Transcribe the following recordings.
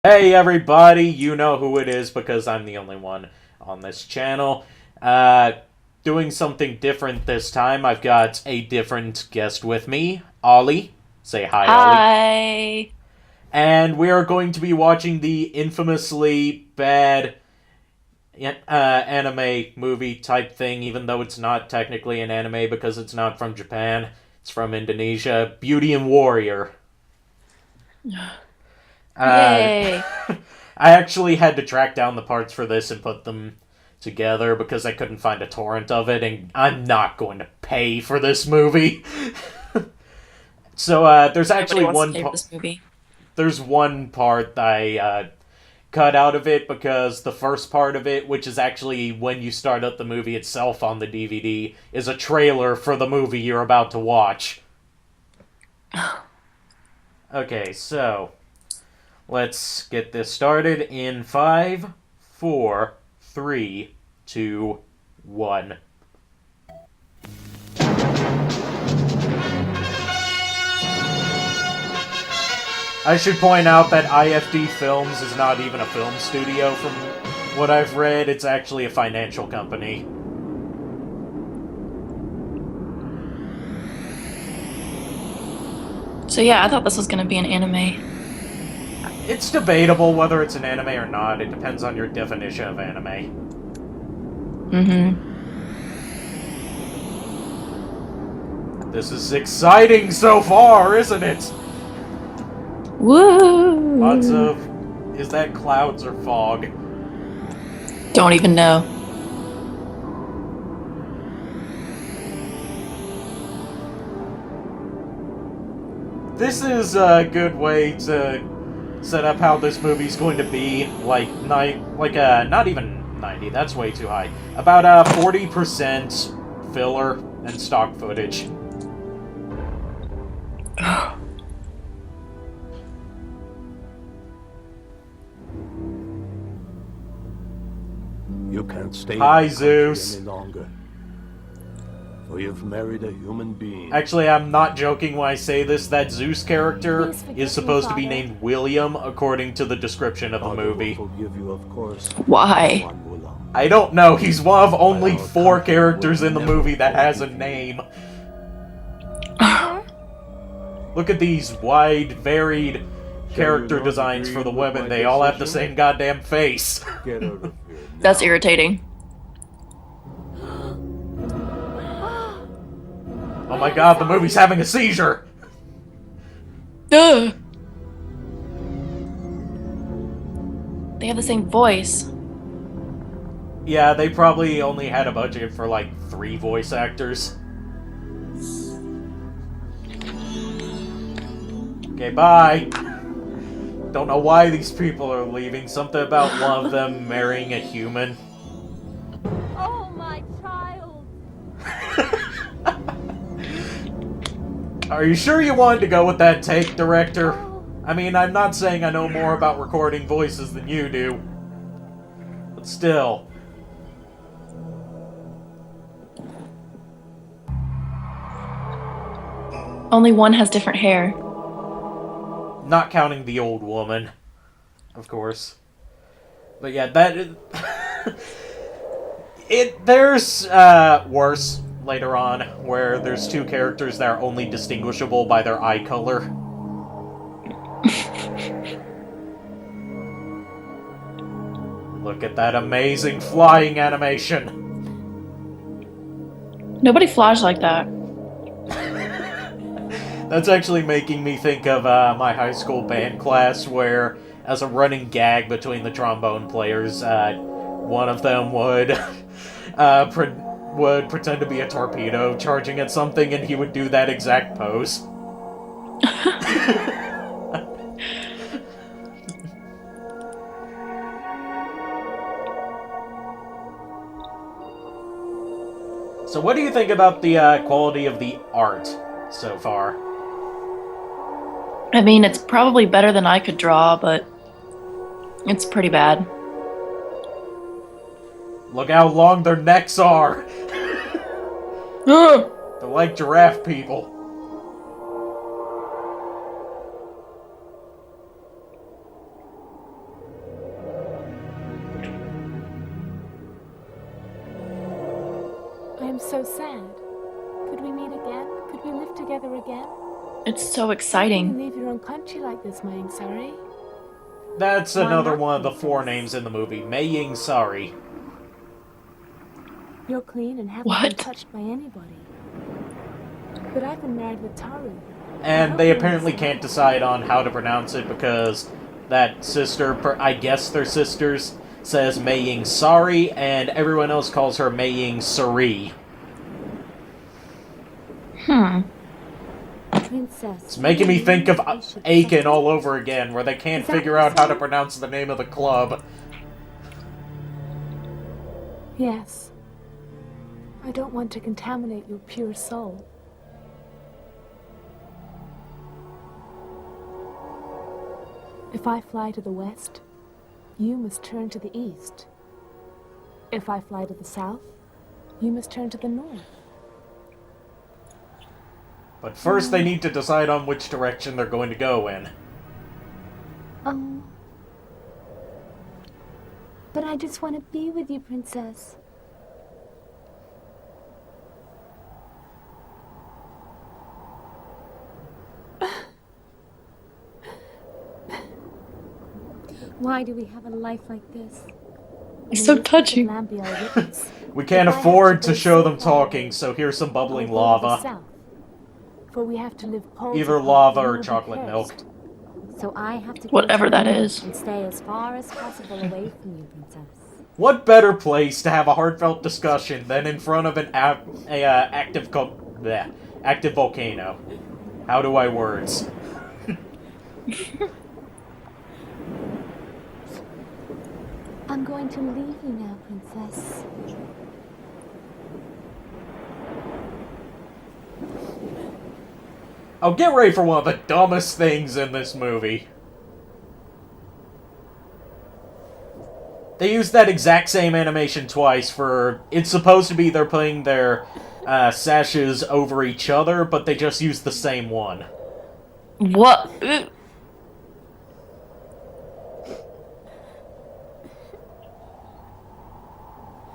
Hey everybody, you know who it is because I'm the only one on this channel. Uh, Doing something different this time. I've got a different guest with me, Olli. Say hi, Olli. Hi. And we are going to be watching the infamously bad anime movie type thing, even though it's not technically an anime because it's not from Japan. It's from Indonesia. Beauty and Warrior. Uh, Yay. I actually had to track down the parts for this and put them together because I couldn't find a torrent of it, and I'm not going to pay for this movie. So there's Nobody actually wants to pay for this movie. there's one part I cut out of it because the first part of it, which is actually when you start up the movie itself on the DVD, is a trailer for the movie you're about to watch. Okay, so let's get this started in five, four, three, two, one. I should point out that IFD Films is not even a film studio from what I've read. It's actually a financial company. So yeah, I thought this was gonna be an anime. It's debatable whether it's an anime or not. It depends on your definition of anime. Mm-hmm. This is exciting so far, isn't it? Lots Woo! of... Is that clouds or fog? Don't even know. This is a good way to set up how this movie's going to be. Not even 90. That's way too high. About 40% filler and stock footage. You can't stay in Hi, this country Zeus. any longer. For you've married a human being. Actually, I'm not joking when I say this. That Zeus character Please forgive is me, supposed to be Father. named William, according to the description of the Father movie. will forgive you, of course. Why? One will love. I don't know. He's one of only Our 4 country characters will in the never movie that has a forgive you. name. Look at these wide, varied character not designs for agree the with women. my They all have the decision? same goddamn face. Get out of here That's now. irritating. Oh my god, the movie's having a seizure! Ugh. They have the same voice. Yeah, they probably only had a budget for like 3 voice actors. Okay, bye! Don't know why these people are leaving. Something about one of them marrying a human. Oh, my child! Are you sure you wanted to go with that take, director? Oh, I mean, I'm not saying I know more about recording voices than you do. But still. Only one has different hair. Not counting the old woman, of course. But yeah, that is... There's worse later on, where there's 2 characters that are only distinguishable by their eye color. Look at that amazing flying animation! Nobody flies like that. That's actually making me think of my high school band class, where, as a running gag between the trombone players, one of them would would pretend to be a torpedo charging at something, and he would do that exact pose. So, what do you think about the quality of the art so far? I mean, it's probably better than I could draw, but it's pretty bad. Look how long their necks are! Ugh. They're like giraffe people. so sad. Could we meet again? Could we live together again? It's so How can exciting. you leave your own country like this, Maying Sari? That's Why another not, one of the princess? 4 names in the movie. Mei Ying Sari. You're clean and haven't been What? touched by anybody. But I've been married with Taru. And they apparently can't decide on how to pronounce it because that sister, I guess they're sisters, says Mei Ying Sari, and everyone else calls her Mei Ying Sari. Princess. It's making me think of Aiken all over again, where they can't Is that figure what out you how to said? pronounce the name of the club. Yes. I don't want to contaminate your pure soul. If I fly to the west, you must turn to the east. If I fly to the south, you must turn to the north. But first they need to decide on which direction they're going to go in. Oh. But I just want to be with you, Princess. Why do we have a life like this? It's so May the touching. lamp be our witness. We can't If I have afford to to go show so them far talking, away, so here's some I'll bubbling go to the lava. south, for we have to live poles Either apart, lava and or you'll be chocolate milk. cursed. So I have to go Whatever to the that north is. and stay as far as possible away from you, Princess. What better place to have a heartfelt discussion than in front of an active volcano? How do I words? I'm going to leave you now, Princess. Oh, get ready for one of the dumbest things in this movie. They used that exact same animation twice for... It's supposed to be they're putting their sashes over each other, but they just used the same one. What?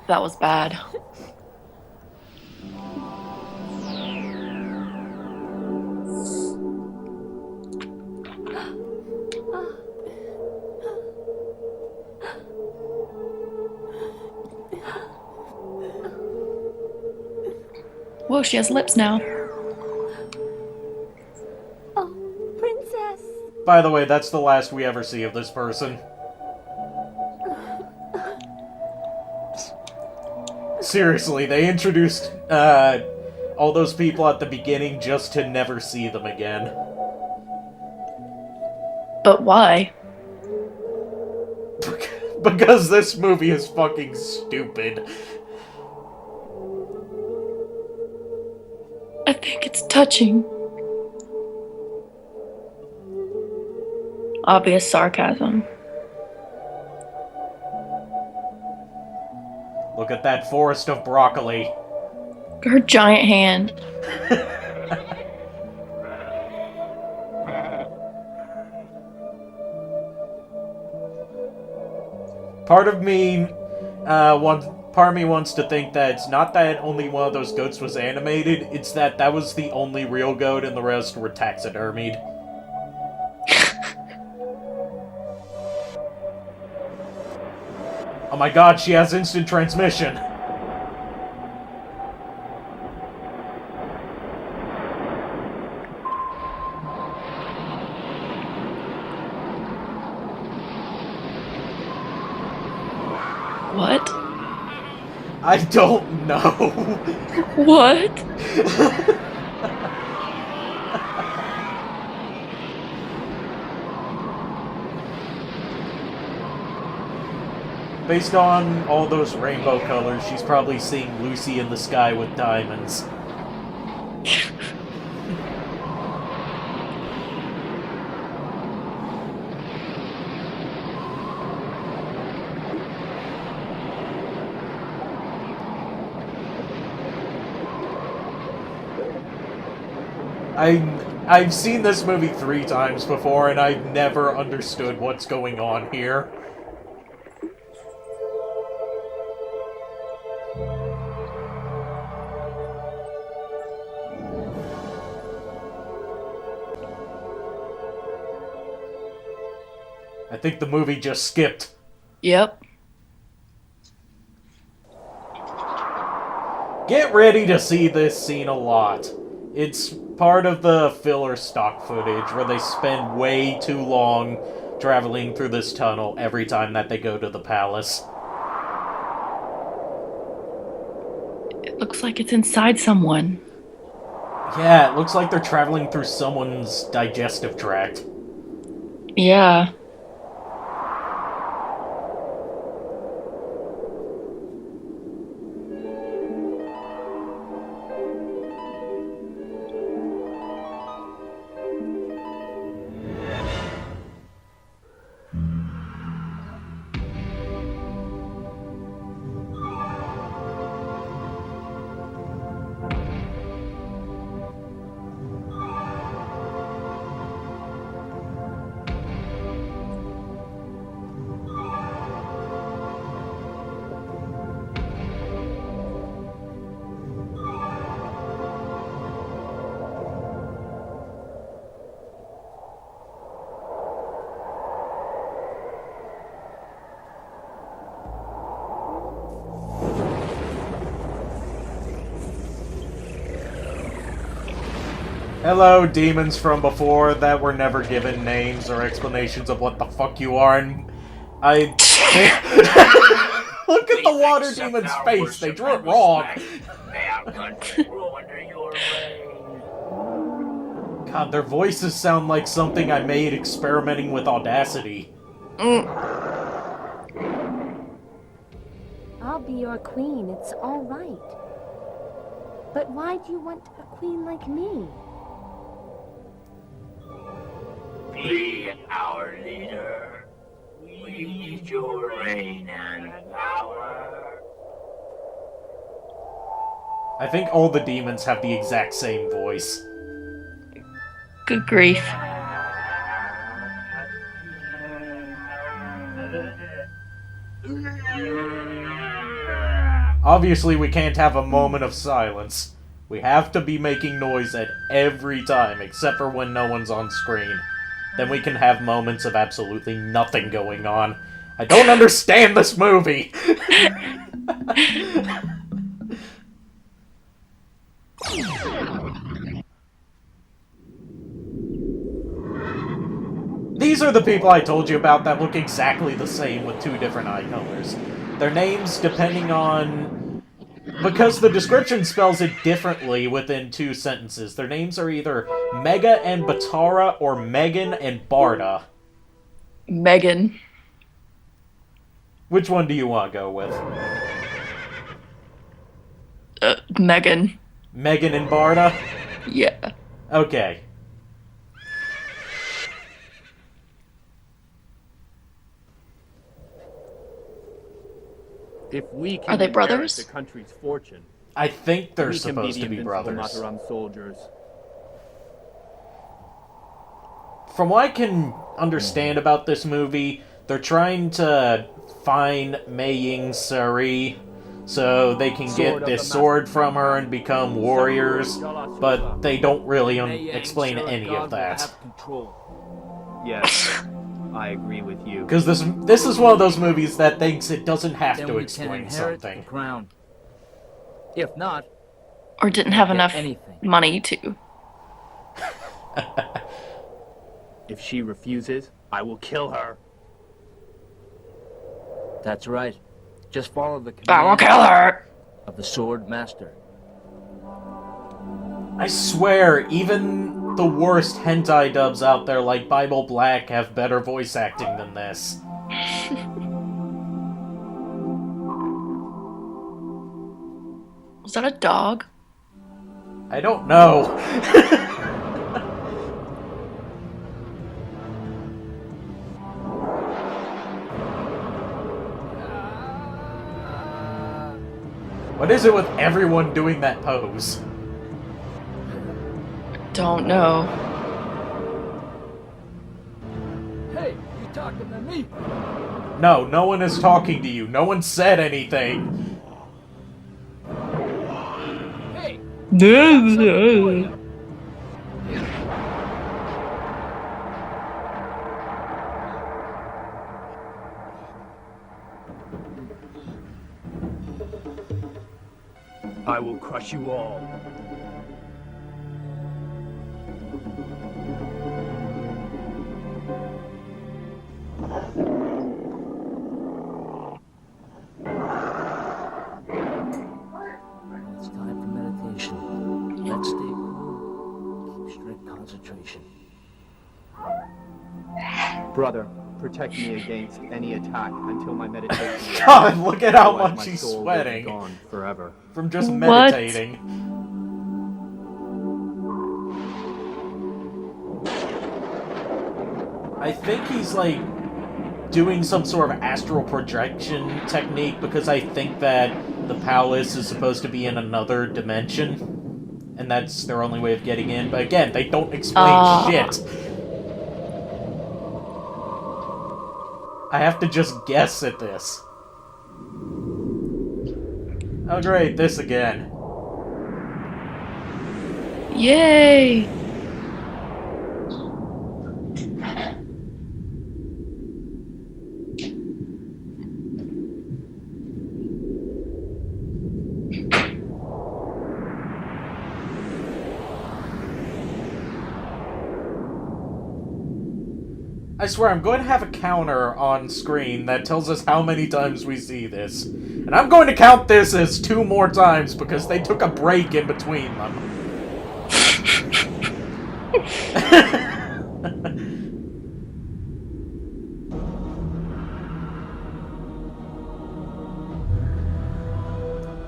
That was bad. Whoa, she has lips now. Oh, Princess. By the way, that's the last we ever see of this person. Seriously, they introduced all those people at the beginning just to never see them again. But why? Because this movie is fucking stupid. I think it's touching. Obvious sarcasm. Look at that forest of broccoli. Her giant hand. Part of me, part of me wants to think that it's not that only one of those goats was animated, it's that that was the only real goat and the rest were taxidermied. Oh my god, she has instant transmission! What? I don't know. What? Based on all those rainbow colors, she's probably seeing Lucy in the sky with diamonds. I've seen this movie 3 times before, and I've never understood what's going on here. I think the movie just skipped. Yep. Get ready to see this scene a lot. It's part of the filler stock footage where they spend way too long traveling through this tunnel every time that they go to the palace. It looks like it's inside someone. Yeah, it looks like they're traveling through someone's digestive tract. Yeah. Hello, demons from before that were never given names or explanations of what the fuck you are, and I... Look at the water demon's face, they drew it wrong! God, their voices sound like something I made experimenting with Audacity. I'll be your queen, it's all right. But why do you want a queen like me? Be our leader. We need your reign and power. I think all the demons have the exact same voice. Good grief. Obviously, we can't have a moment of silence. We have to be making noise at every time, except for when no one's on screen. Then we can have moments of absolutely nothing going on. I don't understand this movie! These are the people I told you about that look exactly the same with two different eye colors. Their names, depending on... Because the description spells it differently within two sentences, their names are either Mega and Batara or Megan and Barda. Megan. Which one do you want to go with? Megan. Megan and Barda? Yeah. Okay. If we can Are they inherit brothers? the country's fortune, I think they're we can supposed be to the be invincible brothers. Mataram soldiers. From what I can understand about this movie, they're trying to find Mei Ying Sari so they can get this sword from her and become warriors, but they don't really explain any of that. Yes, I agree with you. Because this is one of those movies that thinks it doesn't have Then to we can explain inherit something. the crown. If not, Or didn't have get enough anything. money to. If she refuses, I will kill her. That's right. Just follow the I will command kill her! of the sword master. I swear, even the worst hentai dubs out there like Bible Black have better voice acting than this. Was that a dog? I don't know. What is it with everyone doing that pose? Don't know. Hey, you talking to me? No, no one is talking to you. No one said anything. Hey, I will crush you all. It's time for meditation. Let's stay cool. Keep strict concentration. Brother, protect me against any attack until my meditation is God, look at how otherwise much my he's soul will be sweating gone forever. from just What? meditating. I think he's like doing some sort of astral projection technique because I think that the palace is supposed to be in another dimension, and that's their only way of getting in. But again, they don't explain shit. I have to just guess at this. Oh great, this again. Yay! I swear, I'm going to have a counter on screen that tells us how many times we see this. And I'm going to count this as 2 more times because they took a break in between them.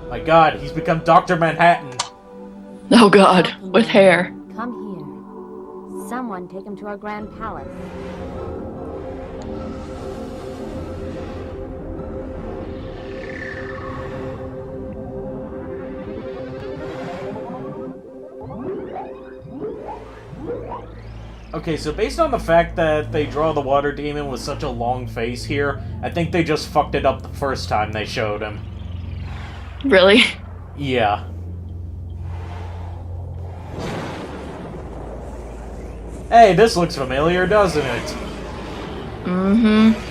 My god, he's become Dr. Manhattan. Oh god, with hair. Come here. Someone take him to our grand palace. Okay, so based on the fact that they draw the water demon with such a long face here, I think they just fucked it up the first time they showed him. Really? Yeah. Hey, this looks familiar, doesn't it? Mm-hmm.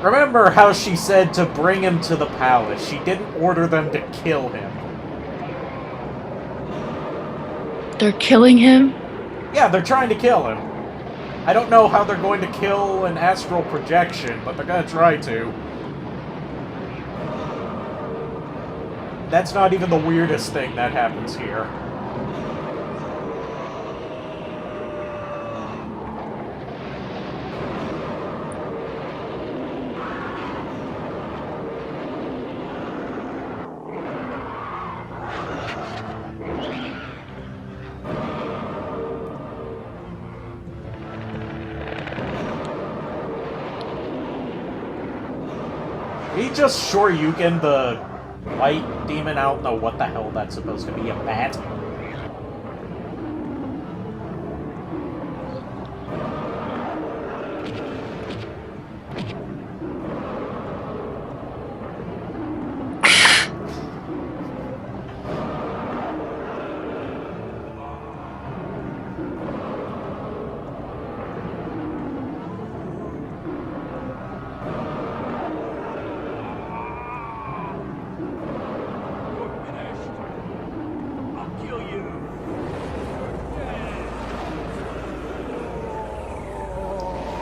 Remember how she said to bring him to the palace. She didn't order them to kill him. They're killing him? Yeah, they're trying to kill him. I don't know how they're going to kill an astral projection, but they're gonna try to. That's not even the weirdest thing that happens here. He just Shoryuken the white demon. I don't know what the hell that's supposed to be. A bat?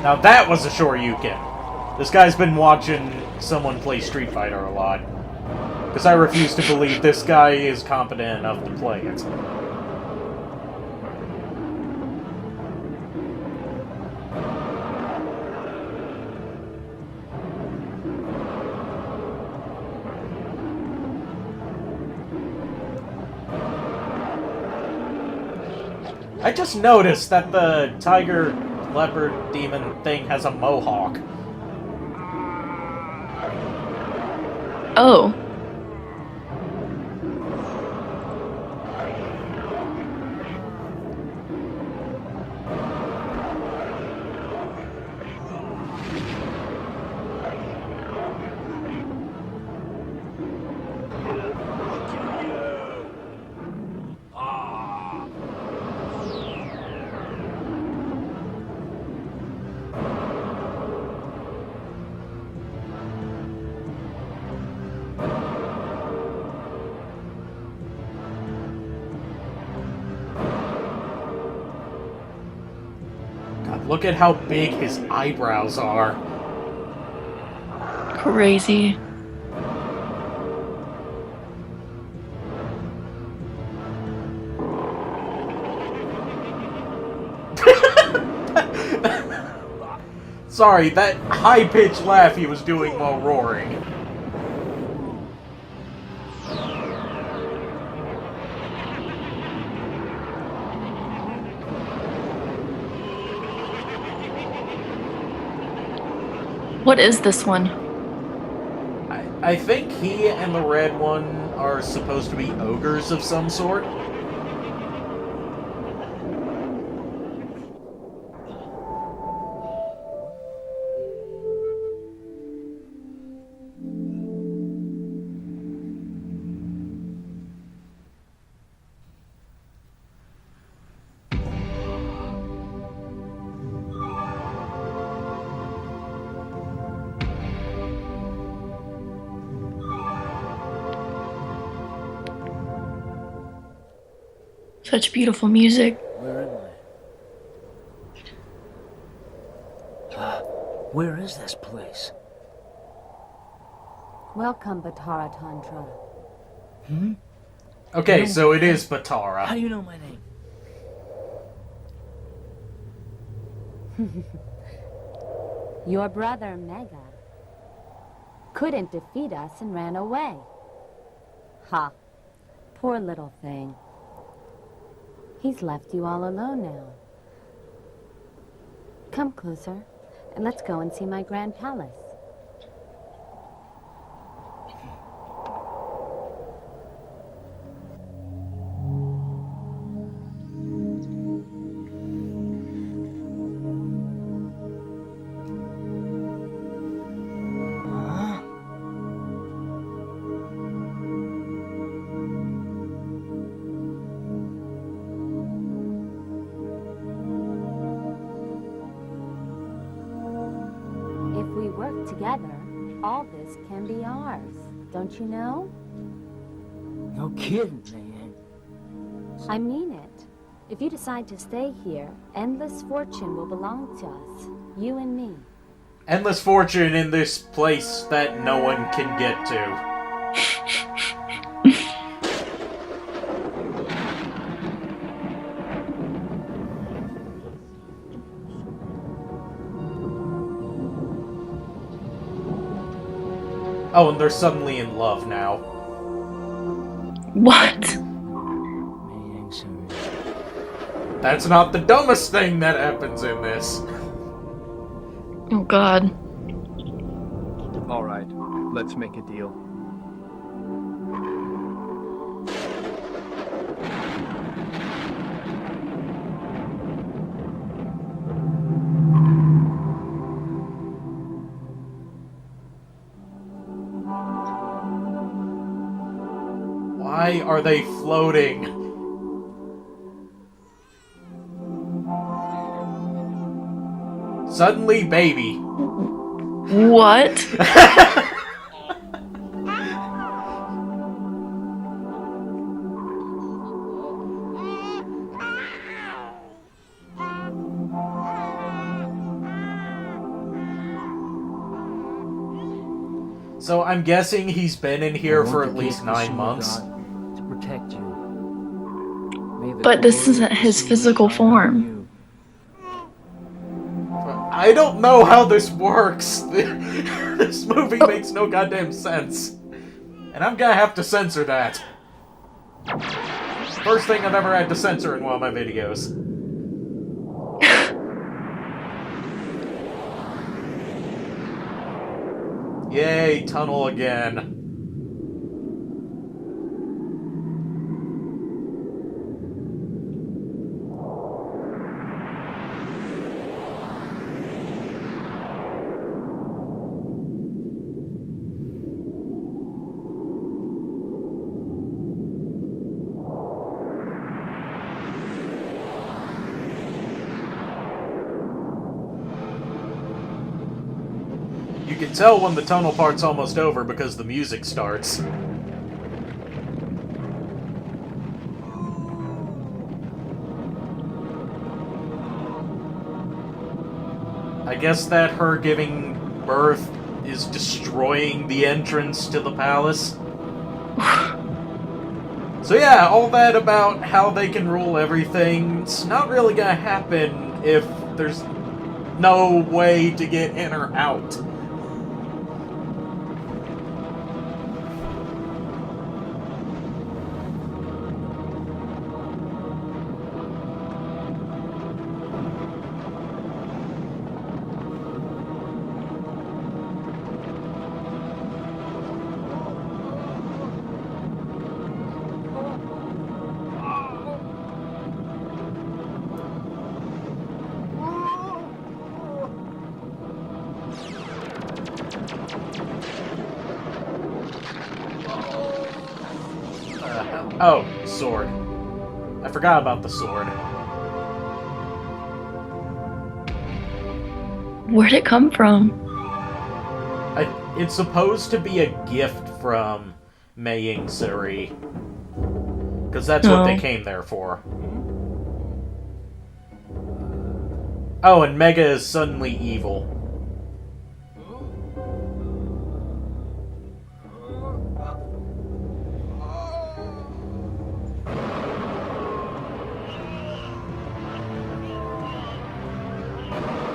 Now that was a Shoryuken. This guy's been watching someone play Street Fighter a lot. Because I refuse to believe this guy is competent enough to play it. I just noticed that the tiger leopard demon thing has a mohawk. Oh. God, look at how big his eyebrows are. Crazy. Sorry, that high-pitched laugh he was doing while roaring. What is this one? I think he and the red one are supposed to be ogres of some sort. Such beautiful music. Where am I? Where is this place? Welcome, Batara Tantra. Hmm? Okay, so it is How Batara. do you know my name? Your brother, Mega, couldn't defeat us and ran away. Ha. Poor little thing. He's left you all alone now. Come closer, and let's go and see my grand palace. If we work together, all this can be ours. Don't you know? No kidding, man. I mean it. If you decide to stay here, endless fortune will belong to us. You and me. Endless fortune in this place that no one can get to. Oh, and they're suddenly in love now. What? Man, sorry. That's not the dumbest thing that happens in this. Oh god. All right, let's make a deal. Why are they floating? Suddenly, baby. What? So I'm guessing he's been in here I for want at the least gift 9 of months. God to protect you. May the But this glory isn't of the his sun physical shine on form. you. I don't know how this works. This movie makes no goddamn sense. And I'm gonna have to censor that. First thing I've ever had to censor in one of my videos. Yay, tunnel again. can tell when the tunnel part's almost over because the music starts. I guess that her giving birth is destroying the entrance to the palace. So yeah, all that about how they can rule everything, it's not really gonna happen if there's no way to get in or out. Oh, sword. I forgot about the sword. Where'd it come from? It's supposed to be a gift from Mei Ying Suri. Because that's what they came there for. Oh, and Mega is suddenly evil.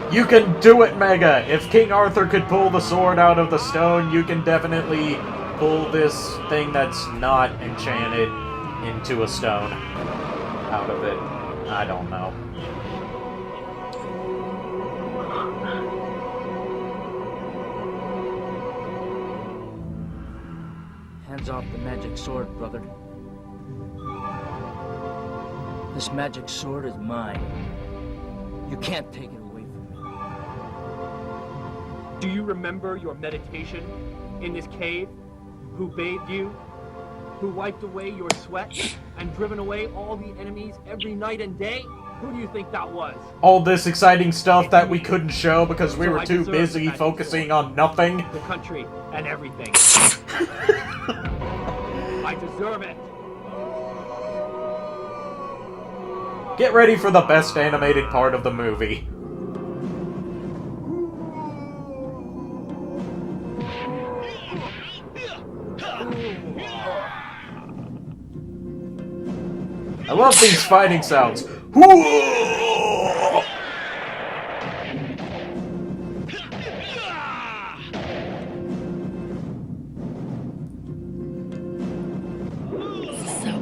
You can do it, Mega! If King Arthur could pull the sword out of the stone, you can definitely pull this thing that's not enchanted into a stone out of it. I don't know. Hands off the magic sword, brother. This magic sword is mine. You can't take it away from me. Do you remember your meditation in this cave? Who bathed you? Who wiped away your sweat and driven away all the enemies every night and day? Who do you think that was? All this exciting stuff that we couldn't show because we were too busy focusing on nothing. The country and everything. I deserve it. Get ready for the best animated part of the movie. I love these fighting sounds. So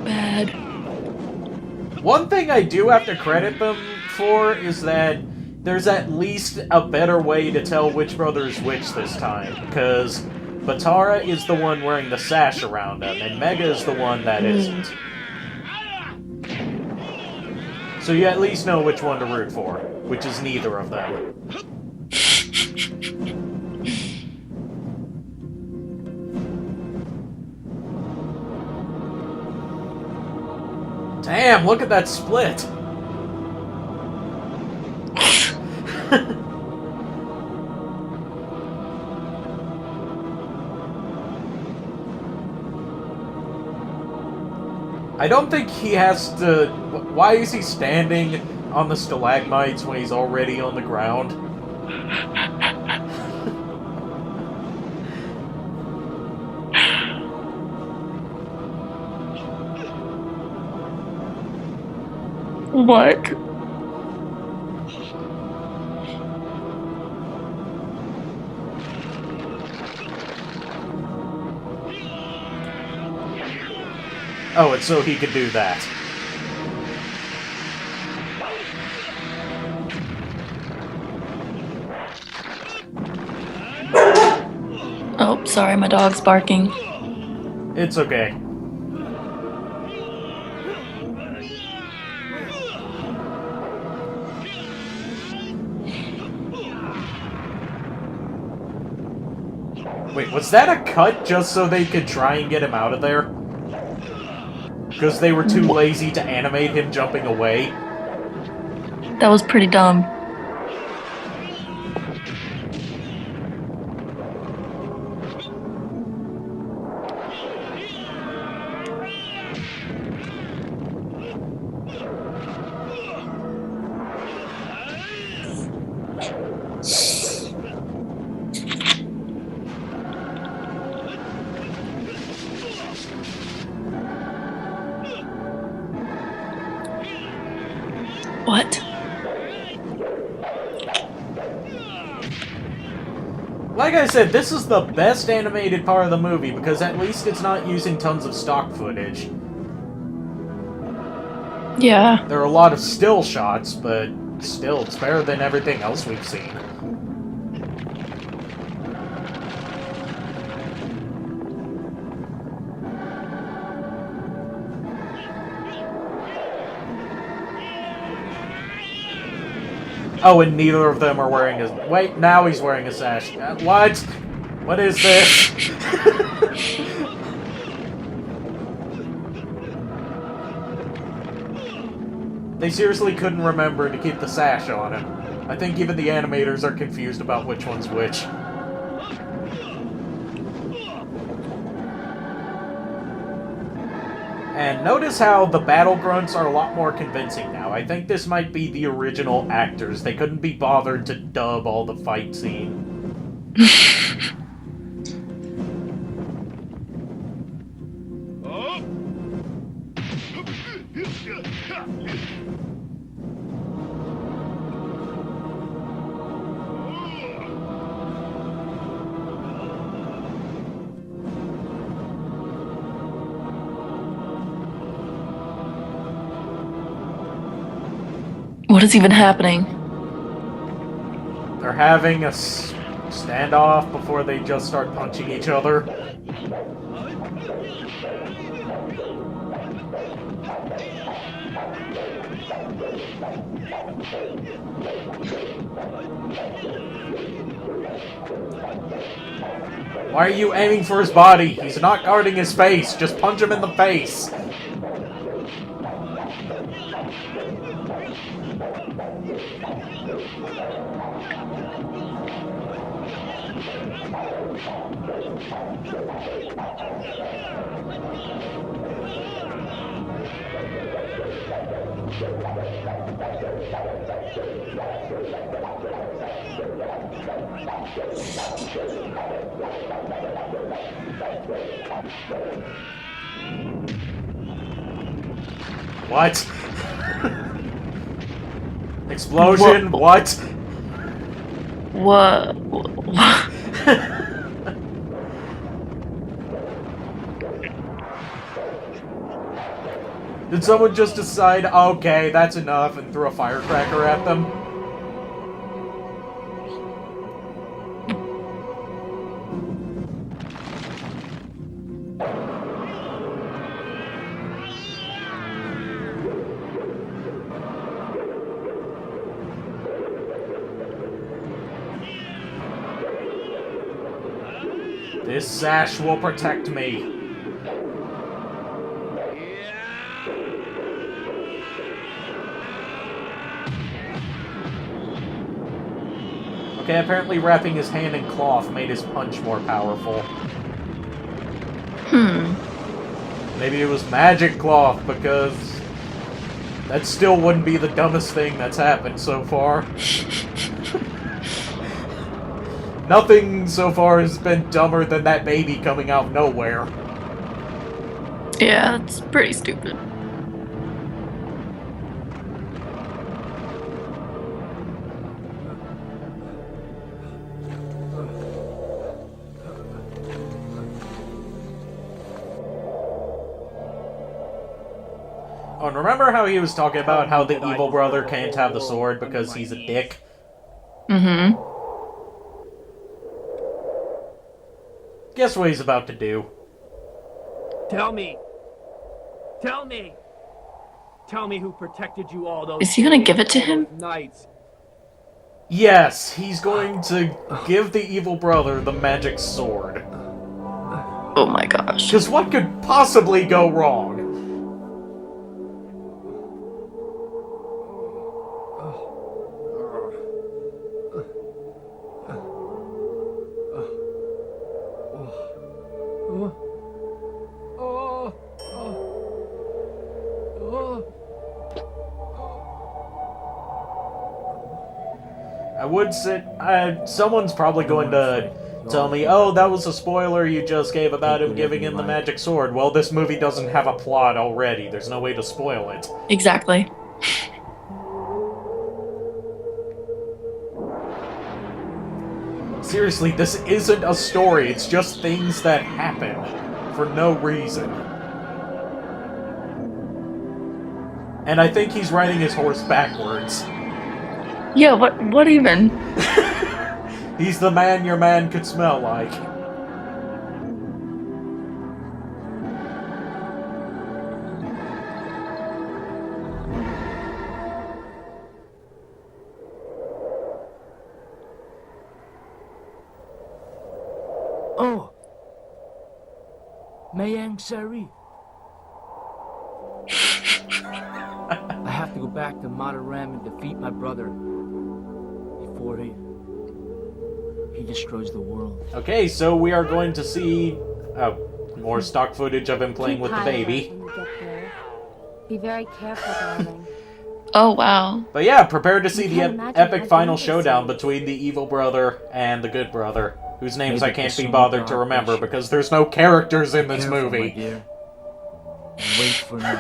bad. One thing I do have to credit them for is that there's at least a better way to tell which brother is which this time, because Batara is the one wearing the sash around him, and Mega is the one that isn't. So you at least know which one to root for, which is neither of them. Damn, look at that split! I don't think he has to... Why is he standing on the stalagmites when he's already on the ground? What? Oh, it's so he could do that. Oh, sorry, my dog's barking. It's okay. Wait, was that a cut just so they could try and get him out of there? Because they were too lazy to animate him jumping away? That was pretty dumb. What? Like I said, this is the best animated part of the movie, because at least it's not using tons of stock footage. Yeah. There are a lot of still shots, but still, it's better than everything else we've seen. Oh, and neither of them are wearing his... Wait, now he's wearing a sash. What? What is this? They seriously couldn't remember to keep the sash on him. I think even the animators are confused about which one's which. And notice how the battle grunts are a lot more convincing now. I think this might be the original actors. They couldn't be bothered to dub all the fight scene. What is even happening? They're having a standoff before they just start punching each other. Why are you aiming for his body? He's not guarding his face. Just punch him in the face. What? Explosion? What? What? Did someone just decide, okay, that's enough, and throw a firecracker at them? This sash will protect me. Okay, apparently wrapping his hand in cloth made his punch more powerful. Maybe it was magic cloth, because that still wouldn't be the dumbest thing that's happened so far. Nothing so far has been dumber than that baby coming out of nowhere. Yeah, it's pretty stupid. Oh, and remember how he was talking about how the evil brother can't have the sword because he's a dick? Mm-hmm. Guess what he's about to do? Tell me. Tell me. Tell me who protected you all those Is he gonna give it to him? nights. Yes, he's going to give the evil brother the magic sword. Oh my gosh. Because what could possibly go wrong? I would say, someone's probably going to tell me, oh, that was a spoiler you just gave about him giving him the magic sword. Well, this movie doesn't have a plot already. There's no way to spoil it. Exactly. Seriously, this isn't a story, it's just things that happen for no reason. And I think he's riding his horse backwards. Yeah, what even? He's the man your man could smell like. Oh! Mayang Sari. I have to go back to Mataram and defeat my brother before he destroys the world. Okay, so we are going to see more stock footage of him playing with the baby. When you get there. Be very careful, darling. Oh, wow. But yeah, prepare to see You the can't imagine epic how final dangerous showdown it is. between the evil brother and the good brother, whose names Maybe I can't it's be some bothered to dark remember issue. because there's no characters in this Careful, my movie. dear. And wait for me.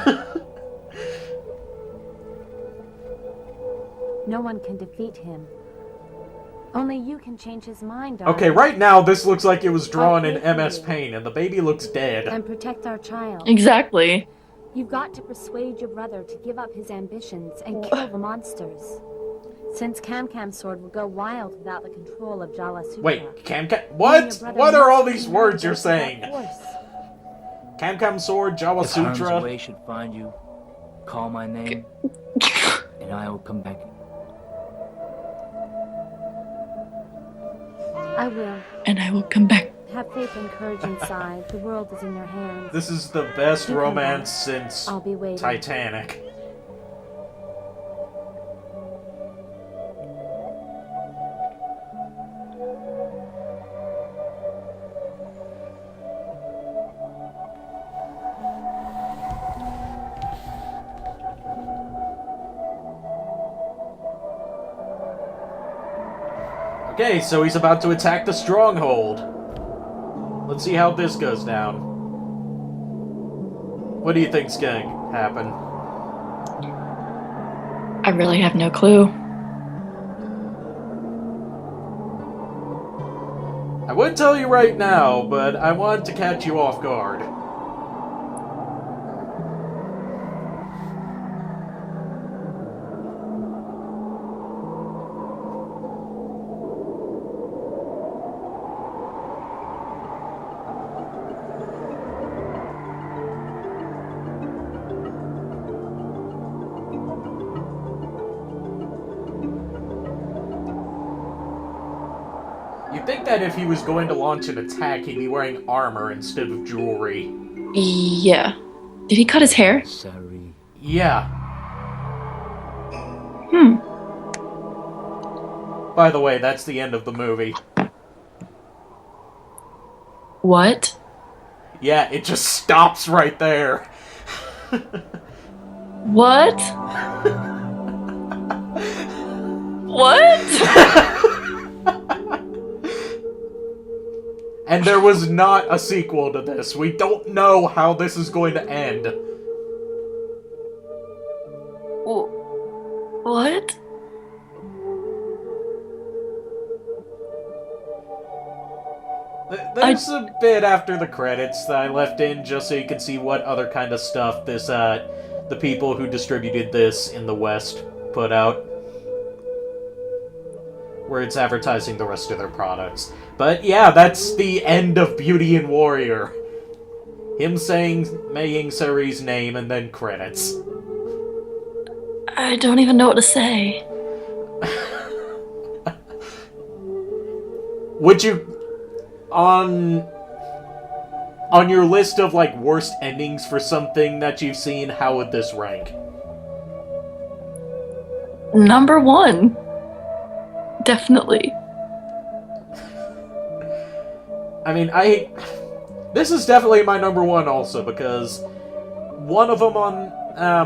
No one can defeat him. Only you can change his mind, darling. Okay, right now this looks like it was drawn in Okay, MS you. Paint, and the baby looks dead. And protect our child. Exactly. You've got to persuade your brother to give up his ambitions and kill the monsters. Since Kamkam's sword will go wild without the control of Jala Sutra. Wait, Kamkam... you and What? your brother What are all must these unite words you're against that saying? force. Kamkam Sword, Jawa If harm's Sutra... way should find you, call my name, and I will come back. I will. And I will come back. Have faith and courage inside. The world is in your hands. This is the best You come romance back. since I'll be waiting. Titanic. Okay, so he's about to attack the stronghold. Let's see how this goes down. What do you think's going to happen? I really have no clue. I would tell you right now, but I want to catch you off guard. You'd think that if he was going to launch an attack, he'd be wearing armor instead of jewelry. Yeah. Did he cut his hair? Sorry. Yeah. Hmm. By the way, that's the end of the movie. What? Yeah, it just stops right there. What? What? And there was not a sequel to this. We don't know how this is going to end. What? There's a bit after the credits that I left in just so you can see what other kind of stuff this, the people who distributed this in the West put out. Where it's advertising the rest of their products. But yeah, that's the end of Beauty and Warrior. Him saying Mei Ying Sari's name and then credits. I don't even know what to say. Would you... On your list of, like, worst endings for something that you've seen, how would this rank? Number 1. Definitely. I mean, this is definitely my number 1 also, because one of them on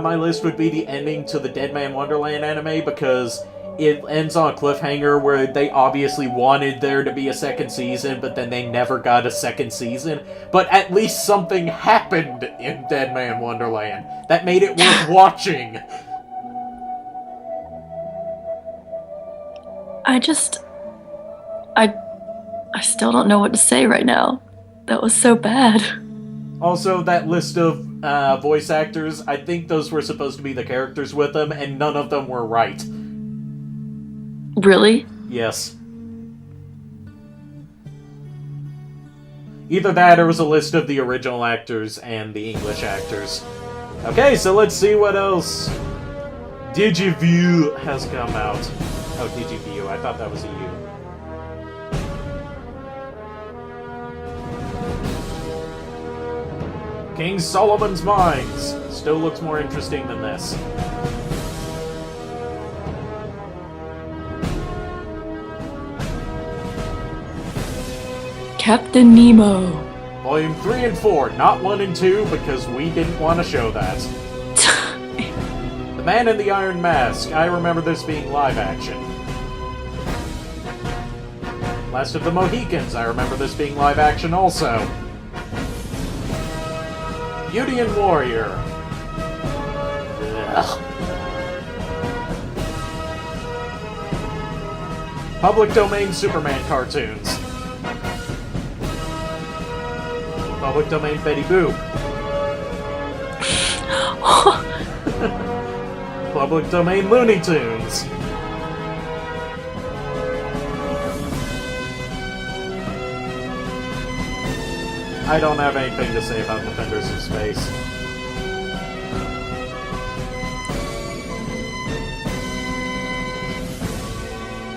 my list would be the ending to the Dead Man Wonderland anime, because it ends on a cliffhanger where they obviously wanted there to be a second season, but then they never got a second season. But at least something happened in Dead Man Wonderland that made it worth watching. I still don't know what to say right now. That was so bad. Also, that list of voice actors, I think those were supposed to be the characters with them, and none of them were right. Really? Yes. Either that or it was a list of the original actors and the English actors. Okay, so let's see what else Digiview has come out. Oh, Digiview, I thought that was a U. King Solomon's Mines still looks more interesting than this. Captain Nemo. Volume 3 and 4, not 1 and 2, because we didn't want to show that. The Man in the Iron Mask, I remember this being live action. Last of the Mohicans, I remember this being live action also. Beauty and Warrior. Ugh. Public domain Superman cartoons. Public domain Betty Boop. Public domain Looney Tunes. I don't have anything to say about Defenders of Space.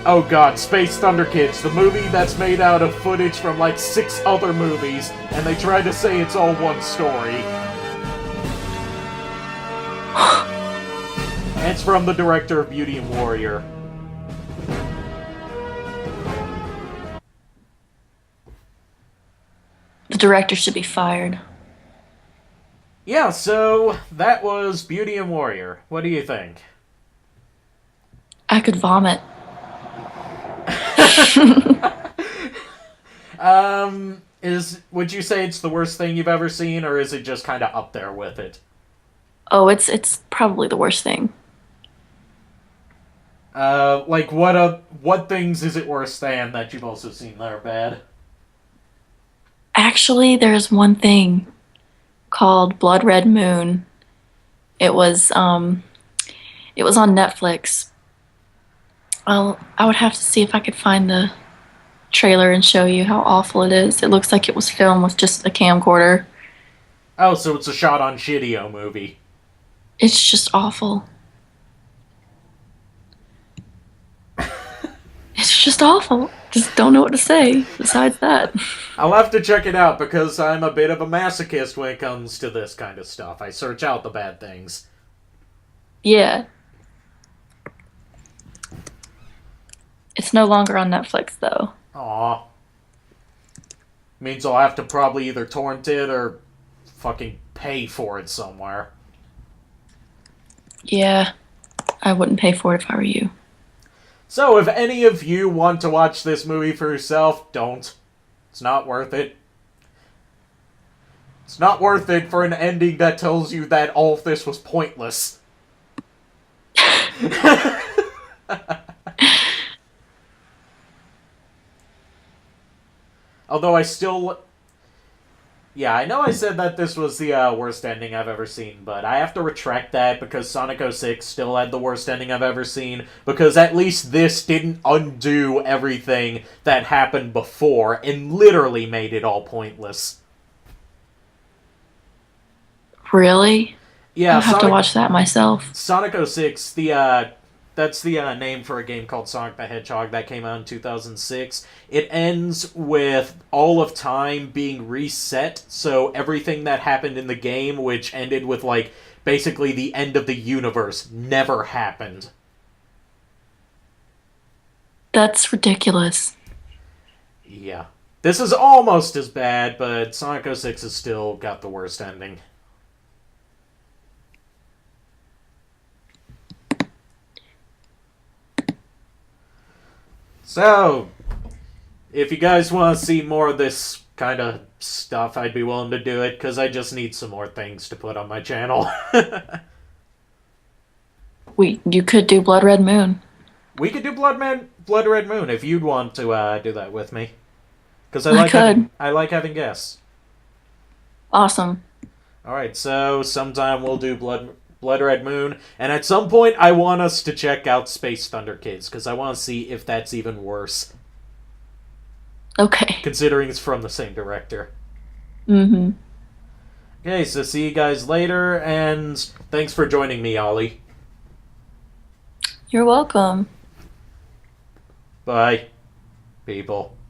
Oh god, Space Thunder Kids, the movie that's made out of footage from like 6 other movies, and they try to say it's all one story. And it's from the director of Beauty and Warrior. The director should be fired. Yeah, so that was Beauty and Warrior. What do you think? I could vomit. Would you say it's the worst thing you've ever seen, or is it just kind of up there with it? Oh, it's probably the worst thing. Like what things is it worse than that you've also seen that are bad? Actually, there's one thing called Blood Red Moon. It was on Netflix. I would have to see if I could find the trailer and show you how awful it is. It looks like it was filmed with just a camcorder. Oh, so it's a shot-on shitty-o movie. It's just awful. It's just awful. Just don't know what to say besides that. I'll have to check it out because I'm a bit of a masochist when it comes to this kind of stuff. I search out the bad things. Yeah. It's no longer on Netflix, though. Aw. Means I'll have to probably either torrent it or fucking pay for it somewhere. Yeah. I wouldn't pay for it if I were you. So, if any of you want to watch this movie for yourself, don't. It's not worth it. It's not worth it for an ending that tells you that all of this was pointless. Although I still... Yeah, I know I said that this was the worst ending I've ever seen, but I have to retract that because Sonic 06 still had the worst ending I've ever seen, because at least this didn't undo everything that happened before and literally made it all pointless. Really? Yeah, I'll have to watch that myself. Sonic 06, that's the name for a game called Sonic the Hedgehog that came out in 2006. It ends with all of time being reset, so everything that happened in the game, which ended with, like, basically the end of the universe, never happened. That's ridiculous. Yeah. This is almost as bad, but Sonic 06 has still got the worst ending. So, if you guys want to see more of this kind of stuff, I'd be willing to do it, because I just need some more things to put on my channel. You could do Blood Red Moon. We could do Blood Red Moon, if you'd want to do that with me. Because I could. I like having guests. Awesome. All right, so sometime we'll do Blood Red Moon, and at some point I want us to check out Space Thunder Kids because I want to see if that's even worse. Okay. Considering it's from the same director. Mm-hmm. Okay, so see you guys later, and thanks for joining me, Olli. You're welcome. Bye, people.